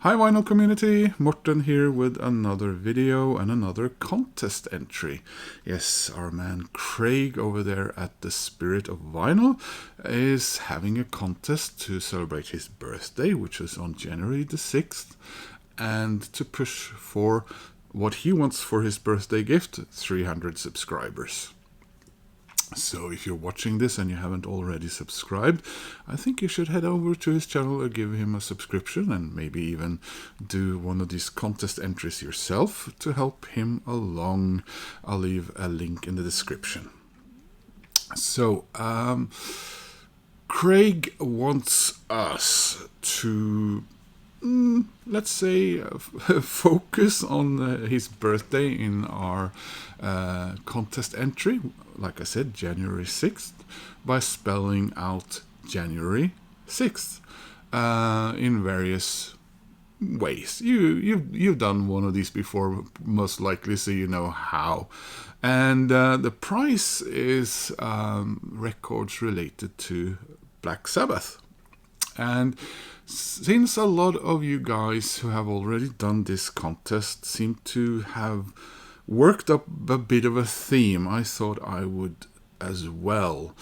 Hi vinyl community, Morten here with another video and another contest entry. Yes, our man Craig over there at the Spirit of Vinyl is having a contest to celebrate his birthday, which is on January the 6th, and to push for what he wants for his birthday gift, 300 subscribers. So if you're watching this and you haven't already subscribed, I think you should head over to his channel or give him a subscription and maybe even do one of these contest entries yourself to help him along. I'll leave a link in the description. So, Craig wants us to let's say, focus on his birthday in our contest entry, like I said, January 6th, by spelling out January 6th in various ways. You've done one of these before, most likely, so you know how. And the prize is records related to Black Sabbath. And since a lot of you guys who have already done this contest seem to have worked up a bit of a theme, I thought I would as well.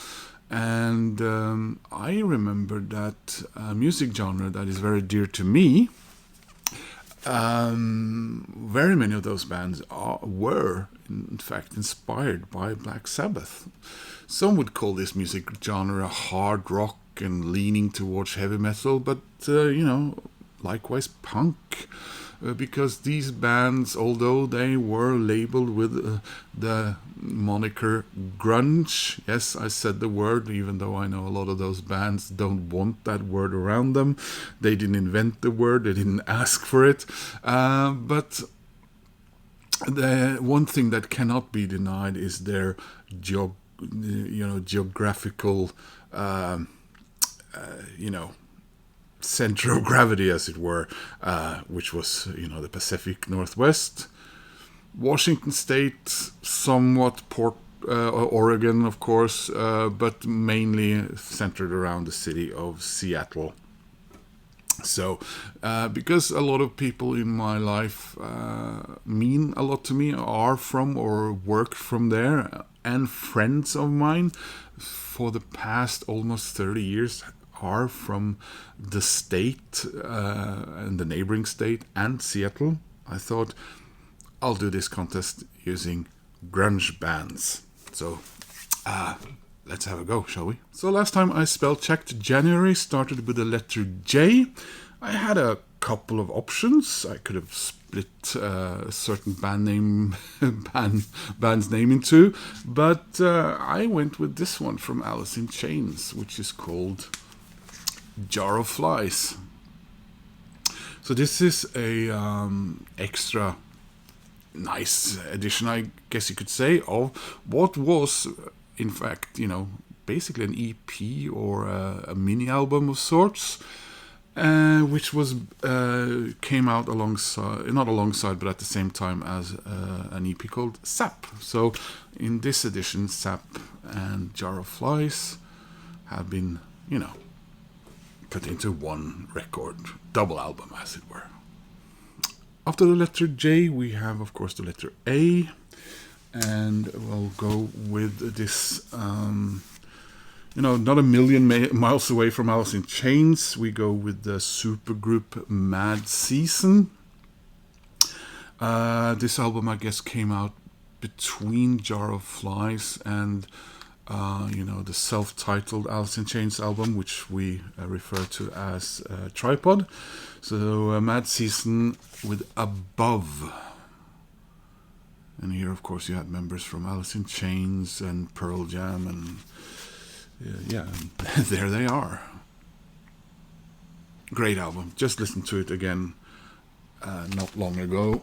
And I remember that music genre that is very dear to me. Very many of those bands were, in fact, inspired by Black Sabbath. Some would call this music genre hard rock and leaning towards heavy metal, but likewise punk, because these bands, although they were labeled with the moniker grunge, yes, I said the word, even though I know a lot of those bands don't want that word around them. They didn't invent the word, they didn't ask for it, but the one thing that cannot be denied is their geographical center of gravity, as it were, which was, the Pacific Northwest, Washington State, somewhat Oregon, of course, but mainly centered around the city of Seattle. So, because a lot of people in my life mean a lot to me, are from or work from there, and friends of mine for the past almost 30 years are from the state and the neighboring state and Seattle, I thought I'll do this contest using grunge bands. So let's have a go, shall we? So last time I spell checked January started with the letter J. I had a couple of options. I could have split a certain band's name in two, but I went with this one from Alice in Chains, which is called Jar of Flies. So this is a extra nice edition, I guess you could say, of what was, in fact, basically an EP or a mini album of sorts, which was came out not alongside, but at the same time as an EP called Sap. So in this edition, Sap and Jar of Flies have been, put into one record, double album, as it were. After the letter J, we have, of course, the letter A, and we'll go with this, not a million miles away from Alice in Chains. We go with the supergroup Mad Season. This album, I guess, came out between Jar of Flies and the self-titled Alice in Chains album, which we refer to as Tripod. So Mad Season with Above. And here, of course, you had members from Alice in Chains and Pearl Jam, and there they are. Great album. Just listened to it again not long ago.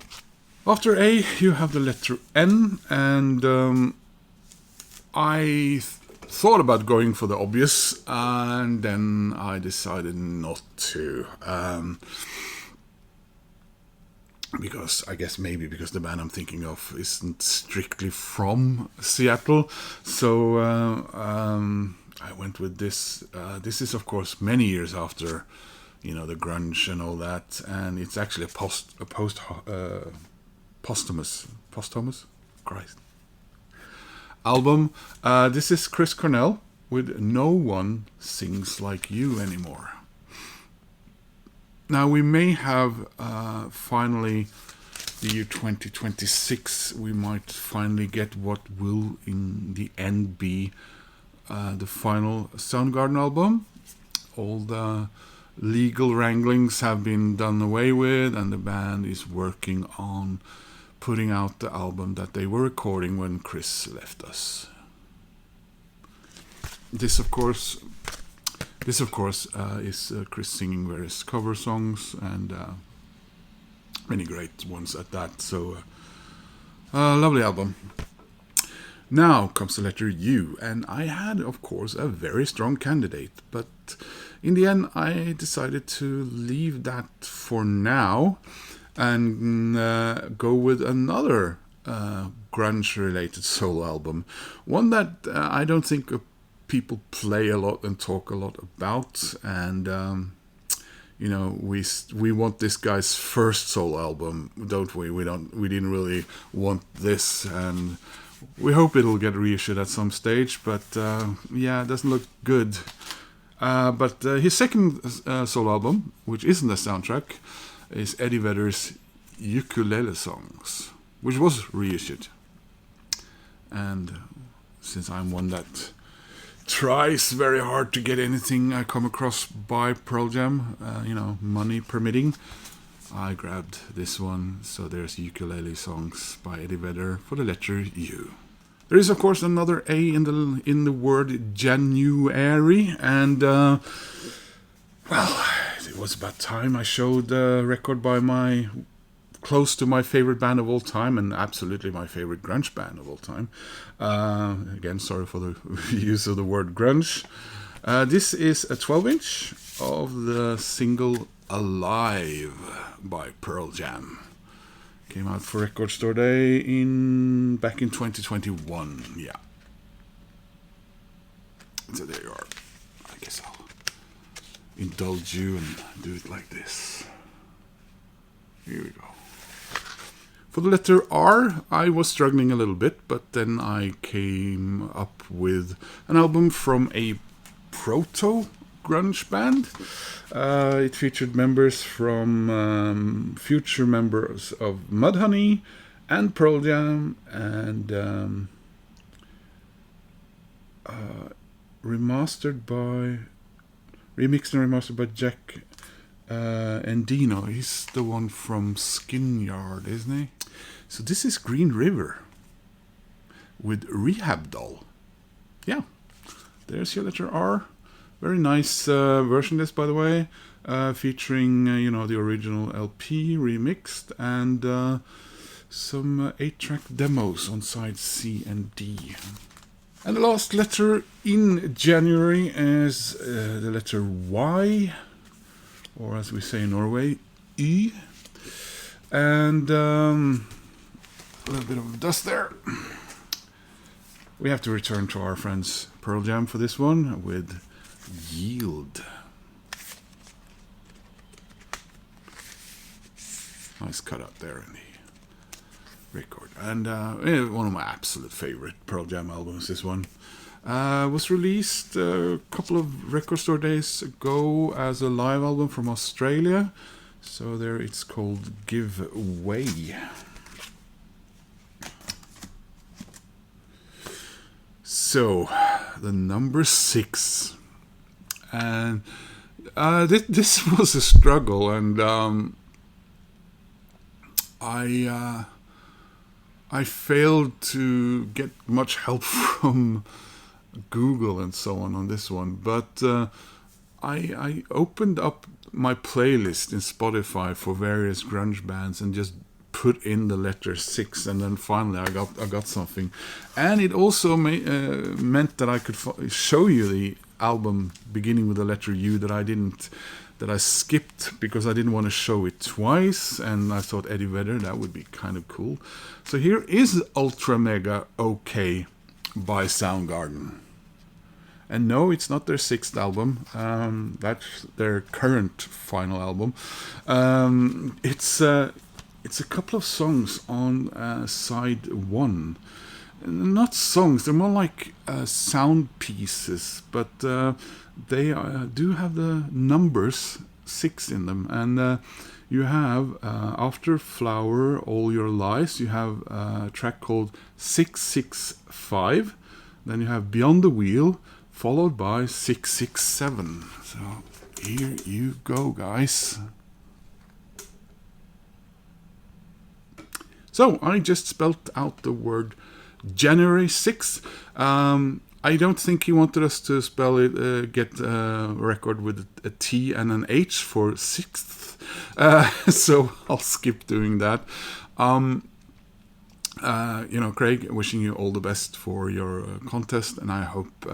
After A, you have the letter N, and I thought about going for the obvious, and then I decided not to. Because I guess maybe because the band I'm thinking of isn't strictly from Seattle. So I went with this. This is, of course, many years after the grunge and all that. And it's actually a posthumous Christ album. This is Chris Cornell with No One Sings Like You Anymore. Now we may have finally the year 2026, we might finally get what will in the end be the final Soundgarden album. All the legal wranglings have been done away with, and the band is working on putting out the album that they were recording when Chris left us. This of course is Chris singing various cover songs, and many great ones at that. So lovely album. Now comes the letter U, and I had, of course, a very strong candidate, but in the end I decided to leave that for now and go with another grunge-related soul album. One that I don't think people play a lot and talk a lot about, and we want this guy's first soul album, don't we? We didn't really want this, and we hope it'll get reissued at some stage, but it doesn't look good. But his second solo album, which isn't a soundtrack, is Eddie Vedder's Ukulele Songs, which was reissued. And since I'm one that tries very hard to get anything I come across by Pearl Jam, money permitting, I grabbed this one. So there's Ukulele Songs by Eddie Vedder for the letter U. There is, of course, another A in the word January, and it was about time I showed a record by close to my favorite band of all time, and absolutely my favorite grunge band of all time. Again, sorry for the use of the word grunge. This is a 12-inch of the single Alive by Pearl Jam. Came out for Record Store Day back in 2021. Yeah. So there you are. I guess I'll indulge you and do it like this. Here we go. For the letter R, I was struggling a little bit, but then I came up with an album from a proto-grunge band. It featured members from future members of Mudhoney and Pearl Jam, and remixed and remastered by Jack Endino. He's the one from Skin Yard, isn't he? So this is Green River with Rehab Doll. Yeah, there's your letter R. Very nice version this, by the way, featuring the original LP remixed, and some 8-track demos on side C and D. And the last letter in January is the letter Y, or as we say in Norway, Y. And a little bit of dust there. We have to return to our friends Pearl Jam for this one with Yield. Nice cutout there in the record. And one of my absolute favorite Pearl Jam albums, this one. Was released a couple of Record Store Days ago as a live album from Australia. So there it's called Give Way. So, the number 6. And this was a struggle, and I failed to get much help from Google and so on this one, but I opened up my playlist in Spotify for various grunge bands and just put in the letter 6, and then finally I got something. And it also meant that I could show you the album beginning with the letter U that I skipped because I didn't want to show it twice, and I thought Eddie Vedder, that would be kind of cool. So here is Ultra Mega OK by Soundgarden. And no, it's not their 6th album. That's their current final album. It's a couple of songs on side 1. Not songs, they're more like sound pieces, but they do have the numbers 6 in them. And you have, after Flower, All Your Lies, you have a track called 665. Then you have Beyond the Wheel, followed by 667. So here you go, guys. So I just spelt out the word January 6th. I don't think he wanted us to spell it, get a record with a T and an H for 6th. So I'll skip doing that. Craig, wishing you all the best for your contest, and I hope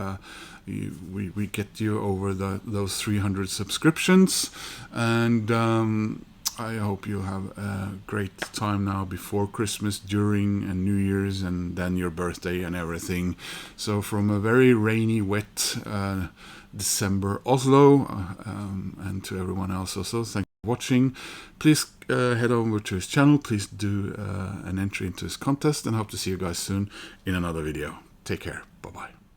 we get you over those 300 subscriptions, and I hope you have a great time now before Christmas, during, and New Year's, and then your birthday and everything. So from a very rainy, wet December Oslo, and to everyone else also, thank you for watching. Please head over to his channel. Please do an entry into his contest, and hope to see you guys soon in another video. Take care. Bye-bye.